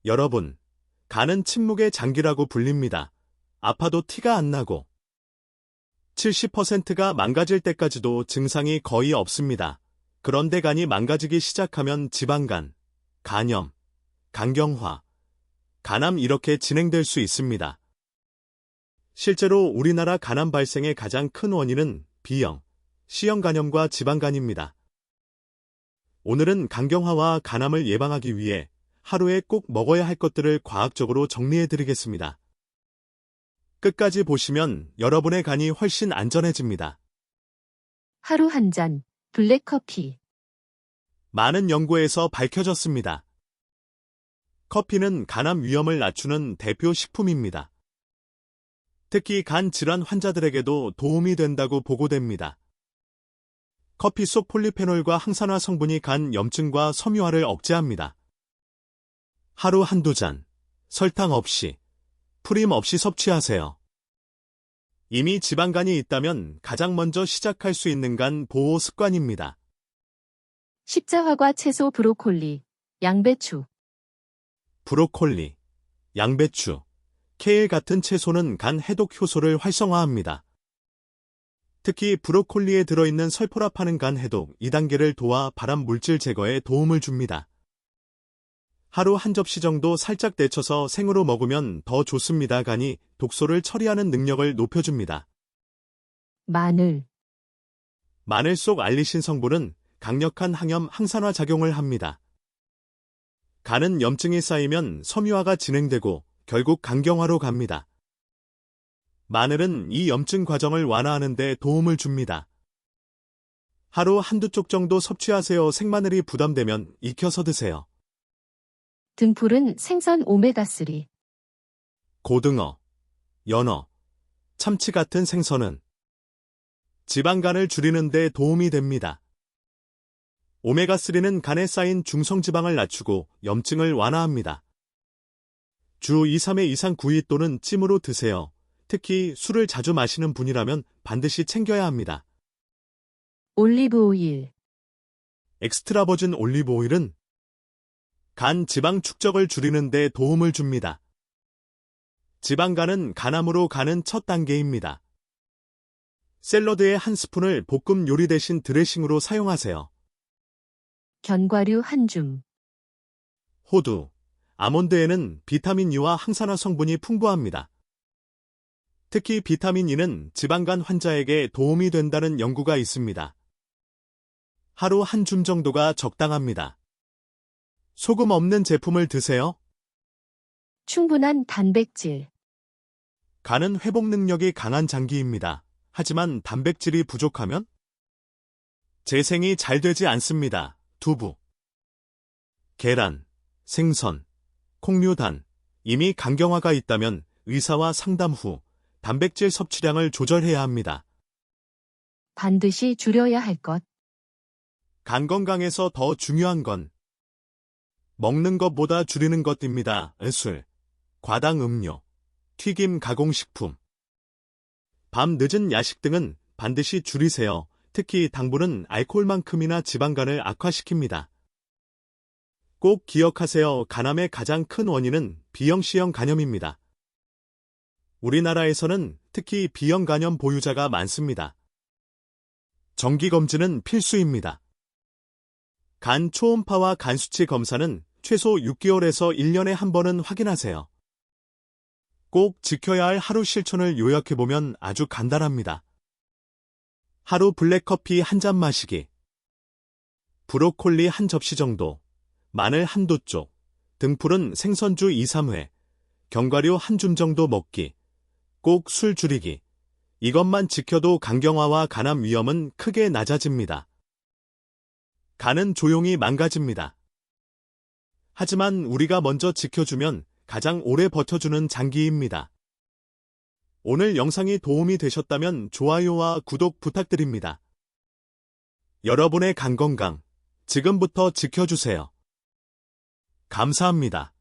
여러분, 간은 침묵의 장기라고 불립니다. 아파도 티가 안 나고 70%가 망가질 때까지도 증상이 거의 없습니다. 그런데 간이 망가지기 시작하면 지방간, 간염, 간경화, 간암 이렇게 진행될 수 있습니다. 실제로 우리나라 간암 발생의 가장 큰 원인은 B형, C형 간염과 지방간입니다. 오늘은 간경화와 간암을 예방하기 위해 하루에 꼭 먹어야 할 것들을 과학적으로 정리해드리겠습니다. 끝까지 보시면 여러분의 간이 훨씬 안전해집니다. 하루 한 잔, 블랙커피. 많은 연구에서 밝혀졌습니다. 커피는 간암 위험을 낮추는 대표 식품입니다. 특히 간 질환 환자들에게도 도움이 된다고 보고됩니다. 커피 속 폴리페놀과 항산화 성분이 간 염증과 섬유화를 억제합니다. 하루 한두 잔, 설탕 없이, 프림 없이 섭취하세요. 이미 지방간이 있다면 가장 먼저 시작할 수 있는 간 보호 습관입니다. 십자화과 채소 브로콜리, 양배추. 브로콜리, 양배추, 케일 같은 채소는 간 해독 효소를 활성화합니다. 특히 브로콜리에 들어있는 설포라파는 간 해독 2단계를 도와 발암 물질 제거에 도움을 줍니다. 하루 한 접시 정도 살짝 데쳐서 생으로 먹으면 더 좋습니다. 간이 독소를 처리하는 능력을 높여줍니다. 마늘. 마늘 속 알리신 성분은 강력한 항염 항산화 작용을 합니다. 간은 염증이 쌓이면 섬유화가 진행되고 결국 간경화로 갑니다. 마늘은 이 염증 과정을 완화하는 데 도움을 줍니다. 하루 한두 쪽 정도 섭취하세요. 생마늘이 부담되면 익혀서 드세요. 등푸른 생선 오메가3. 고등어, 연어, 참치 같은 생선은 지방간을 줄이는 데 도움이 됩니다. 오메가3는 간에 쌓인 중성지방을 낮추고 염증을 완화합니다. 주 2, 3회 이상 구이 또는 찜으로 드세요. 특히 술을 자주 마시는 분이라면 반드시 챙겨야 합니다. 올리브 오일. 엑스트라 버진 올리브 오일은 간 지방 축적을 줄이는 데 도움을 줍니다. 지방간은 간암으로 가는 첫 단계입니다. 샐러드의 한 스푼을 볶음 요리 대신 드레싱으로 사용하세요. 견과류 한 줌. 호두, 아몬드에는 비타민 U와 항산화 성분이 풍부합니다. 특히 비타민 E는 지방간 환자에게 도움이 된다는 연구가 있습니다. 하루 한 줌 정도가 적당합니다. 소금 없는 제품을 드세요. 충분한 단백질. 간은 회복 능력이 강한 장기입니다. 하지만 단백질이 부족하면 재생이 잘 되지 않습니다. 두부, 계란, 생선, 콩류단, 이미 간경화가 있다면 의사와 상담 후 단백질 섭취량을 조절해야 합니다. 반드시 줄여야 할 것. 간 건강에서 더 중요한 건 먹는 것보다 줄이는 것입니다. 술, 과당 음료, 튀김 가공식품, 밤 늦은 야식 등은 반드시 줄이세요. 특히 당분은 알코올만큼이나 지방간을 악화시킵니다. 꼭 기억하세요. 간암의 가장 큰 원인은 B형, C형 간염입니다. 우리나라에서는 특히 B형 간염 보유자가 많습니다. 정기검진은 필수입니다. 간 초음파와 간 수치 검사는 최소 6개월에서 1년에 한 번은 확인하세요. 꼭 지켜야 할 하루 실천을 요약해보면 아주 간단합니다. 하루 블랙커피 한 잔 마시기, 브로콜리 한 접시 정도, 마늘 한두 쪽, 등푸른 생선주 2, 3회, 견과류 한 줌 정도 먹기, 꼭 술 줄이기. 이것만 지켜도 간경화와 간암 위험은 크게 낮아집니다. 간은 조용히 망가집니다. 하지만 우리가 먼저 지켜주면 가장 오래 버텨주는 장기입니다. 오늘 영상이 도움이 되셨다면 좋아요와 구독 부탁드립니다. 여러분의 간 건강, 지금부터 지켜주세요. 감사합니다.